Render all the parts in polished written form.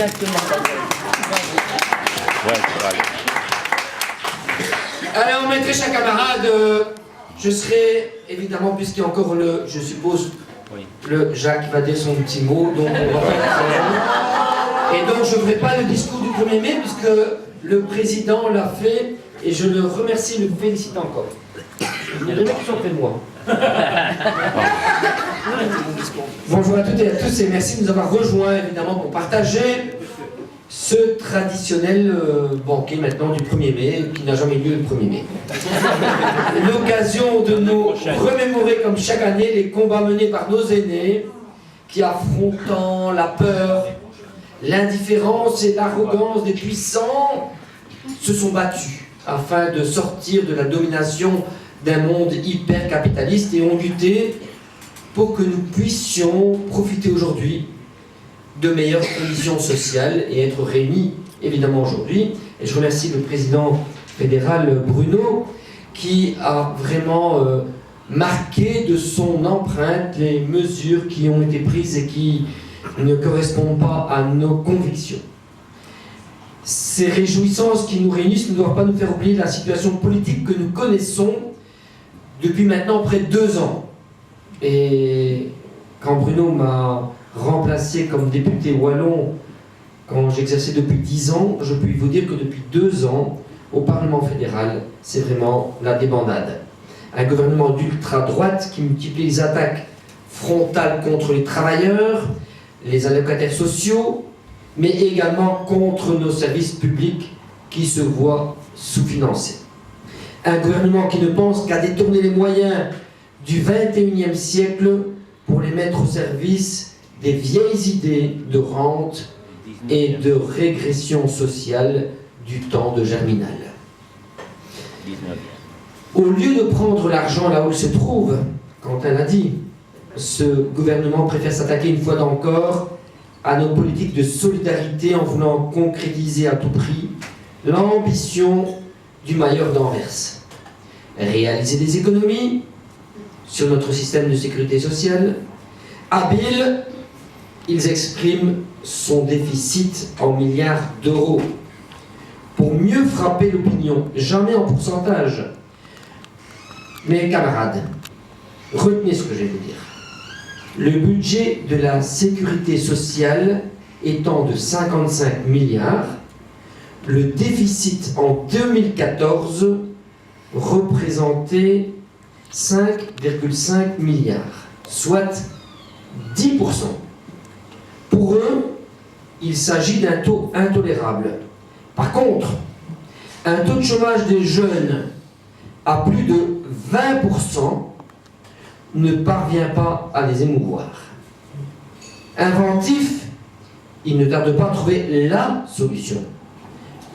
Exactement. Alors, mes très chers camarades, je serai évidemment, puisqu'il y a encore je suppose, le Jacques va dire son petit mot, donc on va faire. Et donc je ne ferai pas le discours du 1er mai, puisque le président l'a fait, et je le remercie, le félicite encore. Il y a des mecs qui sont près de moi. Bonjour à toutes et à tous, et merci de nous avoir rejoints, évidemment, pour partager ce traditionnel banquet maintenant du 1er mai, qui n'a jamais eu lieu le 1er mai. L'occasion de nous remémorer comme chaque année les combats menés par nos aînés, qui affrontant la peur, l'indifférence et l'arrogance des puissants, se sont battus afin de sortir de la domination d'un monde hyper capitaliste et ont lutté pour que nous puissions profiter aujourd'hui de meilleures conditions sociales et être réunis évidemment aujourd'hui. Et je remercie le président fédéral Bruno qui a vraiment marqué de son empreinte les mesures qui ont été prises et qui ne correspondent pas à nos convictions. Ces réjouissances qui nous réunissent ne doivent pas nous faire oublier la situation politique que nous connaissons depuis maintenant près de 2 ans. Et quand Bruno m'a remplacé comme député wallon, quand j'exerçais depuis 10 ans, je peux vous dire que depuis 2 ans, au Parlement fédéral, c'est vraiment la débandade. Un gouvernement d'ultra-droite qui multiplie les attaques frontales contre les travailleurs, les allocataires sociaux, mais également contre nos services publics qui se voient sous-financés. Un gouvernement qui ne pense qu'à détourner les moyens du XXIe siècle pour les mettre au service des vieilles idées de rente et de régression sociale du temps de Germinal. Au lieu de prendre l'argent là où il se trouve, Quentin l'a dit, ce gouvernement préfère s'attaquer une fois encore à nos politiques de solidarité en voulant concrétiser à tout prix l'ambition du Mayor d'Anvers. Réaliser des économies sur notre système de sécurité sociale. Habiles, ils expriment son déficit en milliards d'euros pour mieux frapper l'opinion, jamais en pourcentage. Mes camarades, retenez ce que je vais vous dire. Le budget de la sécurité sociale étant de 55 milliards, le déficit en 2014 représentait 5,5 milliards, soit 10%. Pour eux, il s'agit d'un taux intolérable. Par contre, un taux de chômage des jeunes à plus de 20% ne parvient pas à les émouvoir. Inventif, il ne tarde pas à trouver la solution.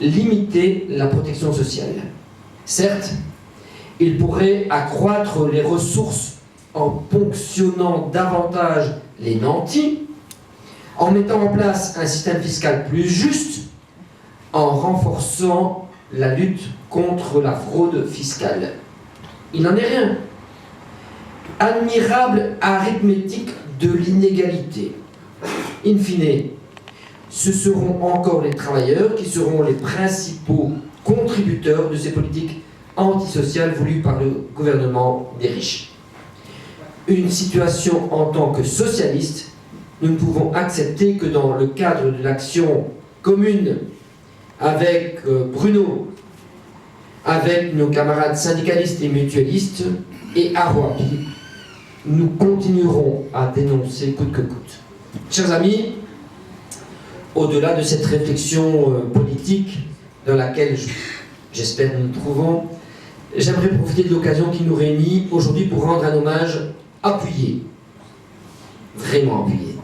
Limiter la protection sociale. Certes, il pourrait accroître les ressources en ponctionnant davantage les nantis, en mettant en place un système fiscal plus juste, en renforçant la lutte contre la fraude fiscale. Il n'en est rien. Admirable arithmétique de l'inégalité. In fine, ce seront encore les travailleurs qui seront les principaux contributeurs de ces politiques antisociales voulues par le gouvernement des riches. Une situation en tant que socialiste, nous ne pouvons accepter que dans le cadre de l'action commune avec Bruno, avec nos camarades syndicalistes et mutualistes et à Roapi, nous continuerons à dénoncer coûte que coûte. Chers amis, au-delà de cette réflexion politique dans laquelle j'espère nous nous trouvons, j'aimerais profiter de l'occasion qui nous réunit aujourd'hui pour rendre un hommage appuyé, vraiment appuyé,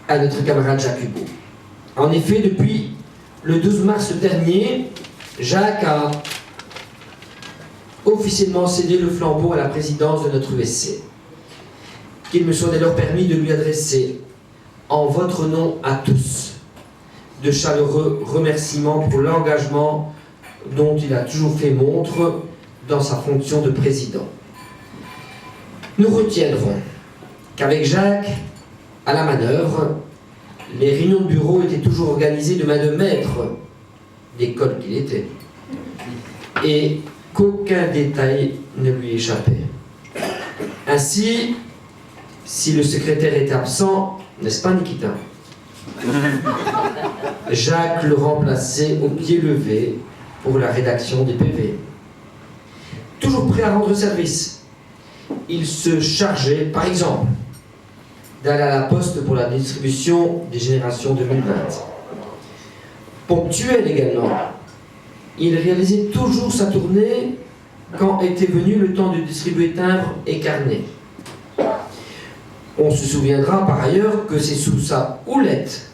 à notre camarade Jacques Hugo. En effet, depuis le 12 mars dernier, Jacques a officiellement cédé le flambeau à la présidence de notre USC. Qu'il me soit dès lors permis de lui adresser, en votre nom à tous, de chaleureux remerciements pour l'engagement dont il a toujours fait montre dans sa fonction de président. Nous retiendrons qu'avec Jacques à la manœuvre, Les réunions de bureau étaient toujours organisées de main de maître, d'école qu'il était, et qu'aucun détail ne lui échappait. Ainsi, si le secrétaire était absent, n'est-ce pas Nikita? Jacques le remplaçait au pied levé pour la rédaction des PV. Toujours prêt à rendre service, il se chargeait, par exemple, d'aller à la poste pour la distribution des générations 2020. Ponctuel également, il réalisait toujours sa tournée quand était venu le temps de distribuer timbres et carnets. On se souviendra par ailleurs que c'est sous sa houlette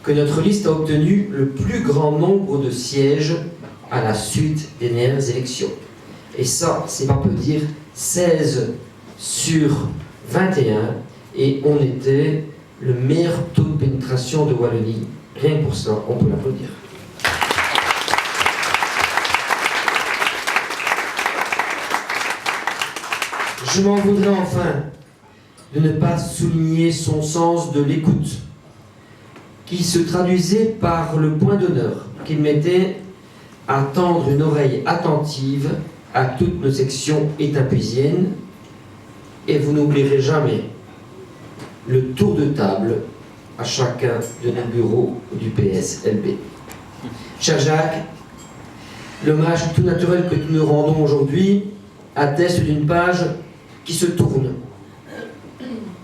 que notre liste a obtenu le plus grand nombre de sièges à la suite des dernières élections. Et ça, c'est pas peu dire, 16 sur 21, et on était le meilleur taux de pénétration de Wallonie. Rien que pour ça, on peut l'applaudir. Je m'en voudrais enfin de ne pas souligner son sens de l'écoute, qui se traduisait par le point d'honneur qu'il mettait à tendre une oreille attentive à toutes nos sections étapuisiennes, et vous n'oublierez jamais le tour de table à chacun de nos bureaux du PSLB. Cher Jacques, l'hommage tout naturel que nous nous rendons aujourd'hui atteste d'une page qui se tourne,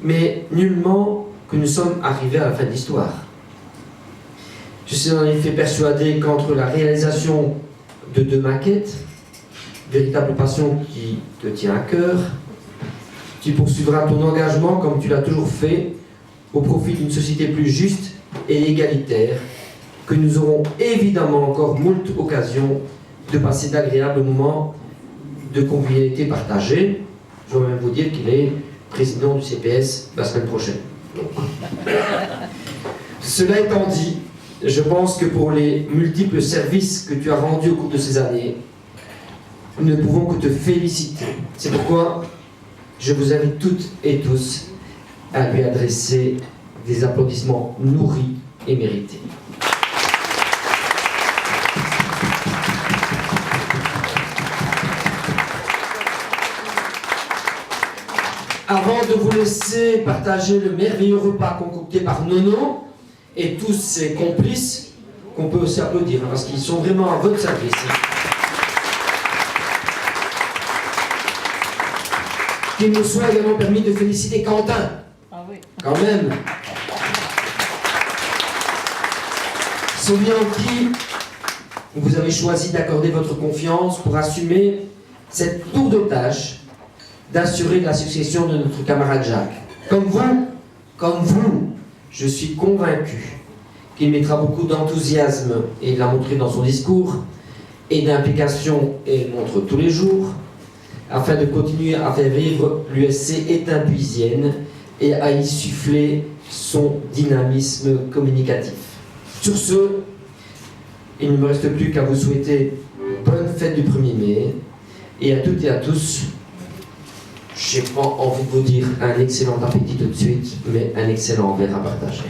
mais nullement que nous sommes arrivés à la fin de l'histoire. Je suis en effet persuadé qu'entre la réalisation de 2 maquettes, véritable passion qui te tient à cœur, tu poursuivras ton engagement comme tu l'as toujours fait au profit d'une société plus juste et égalitaire, que nous aurons évidemment encore moult occasions de passer d'agréables moments de convivialité partagée. Je vais même vous dire qu'il est président du CPS la semaine prochaine. Cela étant dit, je pense que pour les multiples services que tu as rendus au cours de ces années, nous ne pouvons que te féliciter. C'est pourquoi je vous invite toutes et tous à lui adresser des applaudissements nourris et mérités. Avant de vous laisser partager le merveilleux repas concocté par Nono et tous ses complices, qu'on peut aussi applaudir, parce qu'ils sont vraiment à votre service. Qu'il nous soit également permis de féliciter Quentin. Ah oui. Quand même. Celui en qui vous avez choisi d'accorder votre confiance pour assumer cette lourde tâche d'assurer la succession de notre camarade Jacques. Comme vous, je suis convaincu qu'il mettra beaucoup d'enthousiasme, et il l'a montré dans son discours, et d'implication, et il montre tous les jours, afin de continuer à faire vivre l'USC étapuisienne et à y suffler son dynamisme communicatif. Sur ce, il ne me reste plus qu'à vous souhaiter bonne fête du 1er mai, et à toutes et à tous, je n'ai pas envie de vous dire un excellent appétit tout de suite, mais un excellent verre à partager.